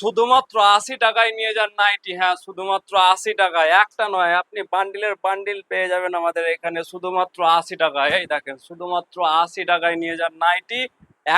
শুধুমাত্র ৮০ টাকায় নিয়ে যান নাইটি। হ্যাঁ, শুধুমাত্র ৮০ টাকায়, একটা নয়, আপনি বান্ডিলের বান্ডিল পেয়ে যাবেন আমাদের এখানে শুধুমাত্র ৮০ টাকায়। এই দেখেন, শুধুমাত্র ৮০ টাকায় নিয়ে যান নাইটি।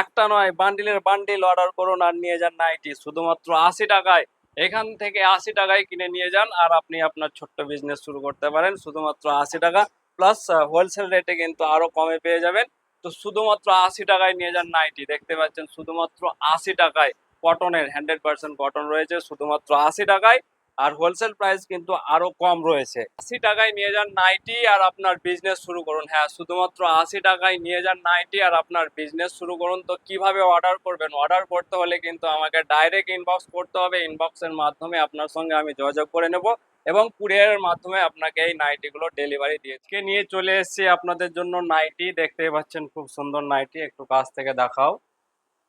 একটা নয়, বান্ডিলের বান্ডিল অর্ডার করুন আর নিয়ে যান নাইটি শুধুমাত্র ৮০ টাকায়। এখান থেকে ৮০ টাকায় কিনে নিয়ে যান আর আপনি আপনার ছোট্ট বিজনেস শুরু করতে পারেন শুধুমাত্র ৮০ টাকা। প্লাস হোলসেল রেটে কিন্তু আরো কমে পেয়ে যাবেন। তো শুধুমাত্র ৮০ টাকায় নিয়ে যান নাইটি, দেখতে পাচ্ছেন শুধুমাত্র ৮০ টাকায়। কটনের 100% কটন রয়েছে শুধুমাত্র ৮০ টাকায়। আর হোলসেল প্রাইস কিন্তু আরো কম রয়েছে। ৮০ টাকায় নিয়ে যান নাইটি আর আপনার বিজনেস শুরু করুন। হ্যাঁ, শুধুমাত্র ৮০ টাকায় নিয়ে যান নাইটি আর আপনার বিজনেস শুরু করুন। তো কিভাবে অর্ডার করবেন? অর্ডার করতে হলে কিন্তু আমাকে ডাইরেক্ট ইনবক্স করতে হবে। ইনবক্সের মাধ্যমে আপনার সঙ্গে আমি যোগাযোগ করে নেব এবং কুরিয়ারের মাধ্যমে আপনাকে এই নাইটিগুলো ডেলিভারি দিয়ে নিয়ে চলে এসেছি আপনাদের জন্য নাইটি। দেখতেই পাচ্ছেন খুব সুন্দর নাইটি, একটু কাছ থেকে দেখাও।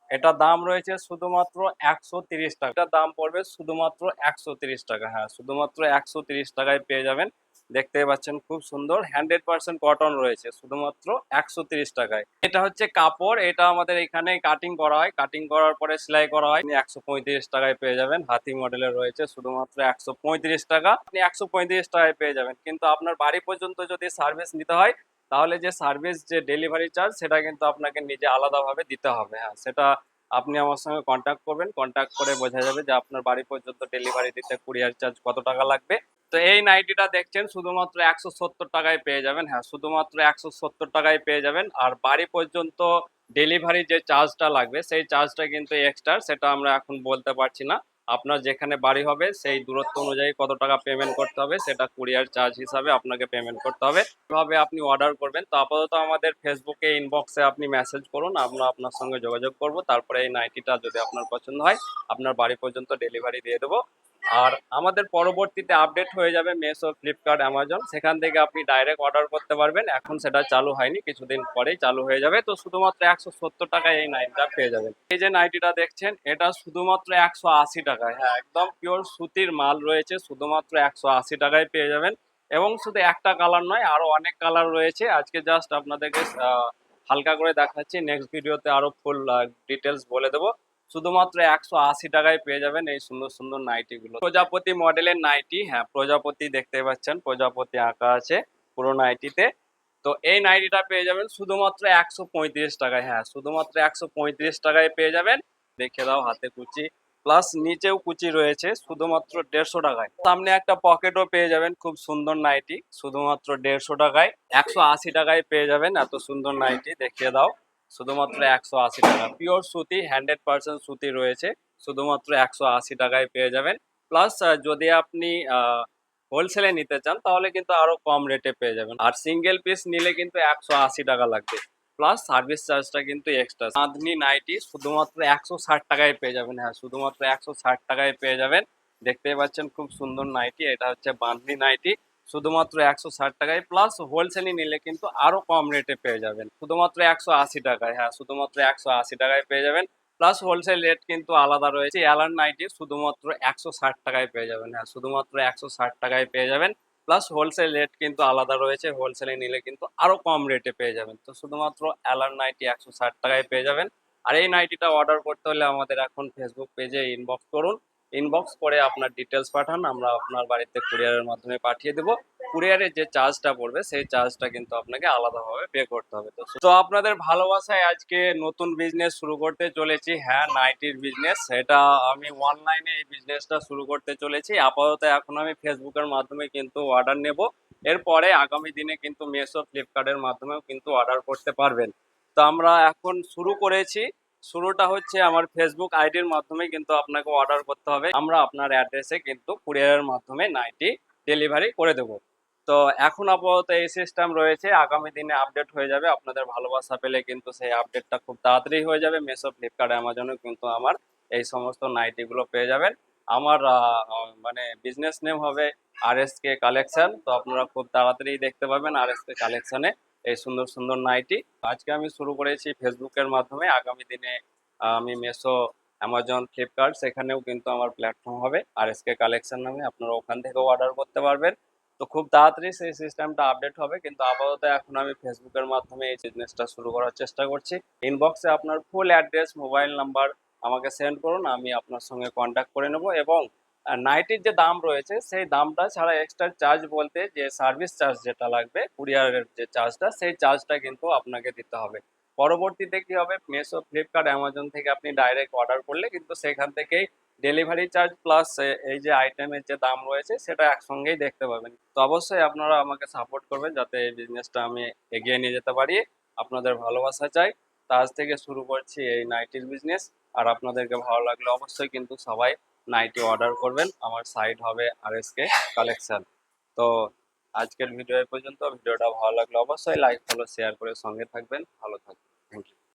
এটা দাম রয়েছে শুধুমাত্র ১৩০ টাকা। এটার দাম পড়বে শুধুমাত্র ১৩০ টাকা। হ্যাঁ, শুধুমাত্র ১৩০ টাকায় পেয়ে যাবেন। দেখতেই পাচ্ছেন খুব সুন্দর 100% কটন রয়েছে শুধুমাত্র ১৩০ টাকায়। এটা হচ্ছে কাপড়, এটা আমাদের এখানে কাটিং করা হয়, কাটিং করার পরে সেলাই করা হয়। ১৩৫ টাকায় পেয়ে যাবেন। হাতি মডেলের রয়েছে শুধুমাত্র ১৩৫ টাকা। আপনি ১৩৫ টাকায় পেয়ে যাবেন, কিন্তু আপনার বাড়ি পর্যন্ত যদি সার্ভিস নিতে হয় তাহলে যে সার্ভিস যে ডেলিভারি চার্জ সেটা কিন্তু আপনাকে নিজে আলাদাভাবে দিতে হবে। হ্যাঁ, সেটা আপনি আমার সঙ্গে কন্ট্যাক্ট করবেন, কন্ট্যাক্ট করে বোঝা যাবে যে আপনার বাড়ি পর্যন্ত ডেলিভারি দিতে কুরিয়ার চার্জ কত টাকা লাগবে। তো এই নাইটিটা দেখছেন শুধুমাত্র ১৭০ টাকায় পেয়ে যাবেন। হ্যাঁ, শুধুমাত্র ১৭০ টাকায় পেয়ে যাবেন। আর বাড়ি পর্যন্ত ডেলিভারি যে চার্জটা লাগবে সেই চার্জটা কিন্তু এক্সট্রা, সেটা আমরা এখন বলতে পারছি না। আপনার যেখানে বাড়ি হবে সেই দূরত্ব অনুযায়ী কত টাকা পেমেন্ট করতে হবে সেটা কুরিয়ার চার্জ হিসাবে আপনাকে পেমেন্ট করতে হবে। কিভাবে আপনি অর্ডার করবেন? তো আপাতত আমাদের ফেসবুকে ইনবক্সে আপনি মেসেজ করুন, আমরা আপনার সঙ্গে যোগাযোগ করব। তারপরে এই নাইটিটা যদি আপনার পছন্দ হয় আপনার বাড়ি পর্যন্ত ডেলিভারি দিয়ে দেবো। আর আমাদের পরবর্তীতে আপডেট হয়ে যাবে মেসো, ফ্লিপকার্ট, অ্যামাজন, সেখান থেকে আপনি ডাইরেক্ট অর্ডার করতে পারবেন। এখন সেটা চালু হয়নি, কিছুদিন পরেই চালু হয়ে যাবে। তো শুধুমাত্র ১৭০ টাকায় এই নাইটিটা পেয়ে যাবেন। এই যে নাইটিটা দেখছেন এটা শুধুমাত্র ১৮০ টাকায়। হ্যাঁ, একদম পিওর সুতির মাল রয়েছে, শুধুমাত্র ১৮০ টাকায় পেয়ে যাবেন। এবং শুধু একটা কালার নয়, আরো অনেক কালার রয়েছে। আজকে জাস্ট আপনাদেরকে হালকা করে দেখাচ্ছি, নেক্সট ভিডিওতে আরো ফুল ডিটেলস বলে দেবো। শুধুমাত্র ১৮০ টাকায় পেয়ে যাবেন এই সুন্দর সুন্দর নাইটি গুলো। প্রজাপতি মডেলের নাইটি। হ্যাঁ, প্রজাপতি দেখতে পাচ্ছেন, প্রজাপতি আঁকা আছে পুরো নাইটিতে। তো এই নাইটিটা পেয়ে যাবেন শুধুমাত্র ১৩৫ টাকায়। হ্যাঁ, শুধুমাত্র ১৩৫ টাকায় পেয়ে যাবেন। দেখে দাও, হাতে কুচি প্লাস নিচেও কুচি রয়েছে শুধুমাত্র ১৫০ টাকায়। সামনে একটা পকেটও পেয়ে যাবেন, খুব সুন্দর নাইটি শুধুমাত্র ১৫০ টাকায়। ১৮০ টাকায় পেয়ে যাবেন এত সুন্দর নাইটি, দেখিয়ে দাও। শুধুমাত্র ১৮০ টাকা, পিওর সুতি, 100% সুতি রয়েছে, শুধুমাত্র ১৮০ টাকায় পেয়ে যাবেন। প্লাস যদি আপনি হোলসেলে নিতে চান তাহলে কিন্তু আরো কম রেটে পেয়ে যাবেন। আর সিঙ্গেল পিস নিলে কিন্তু ১৮০ টাকা লাগবে, প্লাস সার্ভিস চার্জটা কিন্তু এক্সট্রা। চাঁদনি নাইটি শুধুমাত্র ১৬০ টাকায় পেয়ে যাবেন। হ্যাঁ, শুধুমাত্র ১৬০ টাকায় পেয়ে যাবেন। দেখতেই পাচ্ছেন খুব সুন্দর নাইটি, এটা হচ্ছে বাঁধনি নাইটি, শুধুমাত্র ১৬০ টাকায়। প্লাস হোলসেলে নিলে কিন্তু আরো কম রেটে পেয়ে যাবেন শুধুমাত্র ১৮০ টাকায়। হ্যাঁ, শুধুমাত্র ১৮০ টাকায় পেয়ে যাবেন। প্লাস হোলসেল রেট কিন্তু আলাদা রয়েছে। অ্যালান নাইটি শুধুমাত্র ১৬০ টাকায় পেয়ে যাবেন। হ্যাঁ, শুধুমাত্র ১৬০ টাকায় পেয়ে যাবেন। প্লাস হোলসেল রেট কিন্তু আলাদা রয়েছে, হোলসেলে নিলে কিন্তু আরো কম রেটে পেয়ে যাবেন। তো শুধুমাত্র অ্যালান নাইটি ১৬০ টাকায় পেয়ে যাবেন। আর এই নাইটিটা অর্ডার করতে হলে আমাদের এখন ফেসবুক পেজে ইনবক্স করুন, ইনবক্স করে আপনার ডিটেলস পাঠান, আমরা আপনার বাড়িতে কুরিয়ারের মাধ্যমে পাঠিয়ে দেবো। কুরিয়ারের যে চার্জটা পড়বে সেই চার্জটা কিন্তু আপনাকে আলাদাভাবে পে করতে হবে। তো আপনাদের ভালোবাসায় আজকে নতুন বিজনেস শুরু করতে চলেছি। হ্যাঁ, নাইটির বিজনেস, এটা আমি অনলাইনে এই বিজনেসটা শুরু করতে চলেছি। আপাতত এখন আমি ফেসবুকের মাধ্যমে কিন্তু অর্ডার নেব। এরপরে আগামী দিনে কিন্তু মেসো, ফ্লিপকার্টের মাধ্যমেও কিন্তু অর্ডার করতে পারবেন। তো আমরা এখন শুরু করেছি, শুরুটা হচ্ছে আমার ফেসবুক আইডির মাধ্যমে কিন্তু আপনাকে অর্ডার করতে হবে। আমরা আপনার অ্যাড্রেসে কিন্তু কুরিয়ারের মাধ্যমে নাইটি ডেলিভারি করে দেবো। তো এখন আপাতত এই সিস্টেম রয়েছে, আগামী দিনে আপডেট হয়ে যাবে। আপনাদের ভালোবাসা পেলে কিন্তু সেই আপডেটটা খুব তাড়াতাড়ি হয়ে যাবে। মেসো, ফ্লিপকার্ট, অ্যামাজনে কিন্তু আমার এই সমস্ত নাইটিগুলো পেয়ে যাবেন। আমার মানে বিজনেস নেম হবে RSK কালেকশন। তো আপনারা খুব তাড়াতাড়ি দেখতে পাবেন RSK কালেকশনে এই সুন্দর সুন্দর নাইটি। আজকে আমি শুরু করেছি ফেসবুকের মাধ্যমে, আগামী দিনে আমি মেসো, অ্যামাজন, ফ্লিপকার্ট সেখানেও কিন্তু আমার প্ল্যাটফর্ম হবে RSK কালেকশন নামে, আপনারা ওখান থেকেও অর্ডার করতে পারবেন। তো খুব তাড়াতাড়ি সেই সিস্টেমটা আপডেট হবে, কিন্তু আপাতত এখন আমি ফেসবুকের মাধ্যমে এই বিজনেসটা শুরু করার চেষ্টা করছি। ইনবক্সে আপনার ফুল অ্যাড্রেস, মোবাইল নাম্বার, আমাকে সেন্ড করুন, আমি আপনার সঙ্গে কন্ট্যাক্ট করে নেব। এবং নাইটির যে দাম রয়েছে সেই দামটা ছাড়া এক্সট্রা চার্জ বলতে যে সার্ভিস চার্জ যেটা লাগবে, কুরিয়ারের যে চার্জটা, সেই চার্জটা কিন্তু আপনাকে দিতে হবে। পরবর্তীতে কি হবে, মিশো, ফ্লিপকার্ট, অ্যামাজন থেকে আপনি ডাইরেক্ট অর্ডার করলে কিন্তু সেখান থেকেই ডেলিভারি চার্জ প্লাস এই যে আইটেমের যে দাম রয়েছে সেটা একসঙ্গেই দেখতে পাবেন। তো অবশ্যই আপনারা আমাকে সাপোর্ট করবেন যাতে এই বিজনেসটা আমি এগিয়ে নিয়ে যেতে পারি। আপনাদের ভালোবাসা চাই। তো আজ থেকে শুরু করছি এই নাইটির বিজনেস। আর আপনাদেরকে ভালো লাগলে অবশ্যই কিন্তু সবাই নাইটি অর্ডার করবেন। আমার সাইট হবে RSK কালেকশন। তো আজকের ভিডিও এই পর্যন্ত। ভিডিওটা ভালো লাগলে অবশ্যই লাইক, ফলো, শেয়ার করে সঙ্গে থাকবেন। ভালো থাকবেন। Thank you.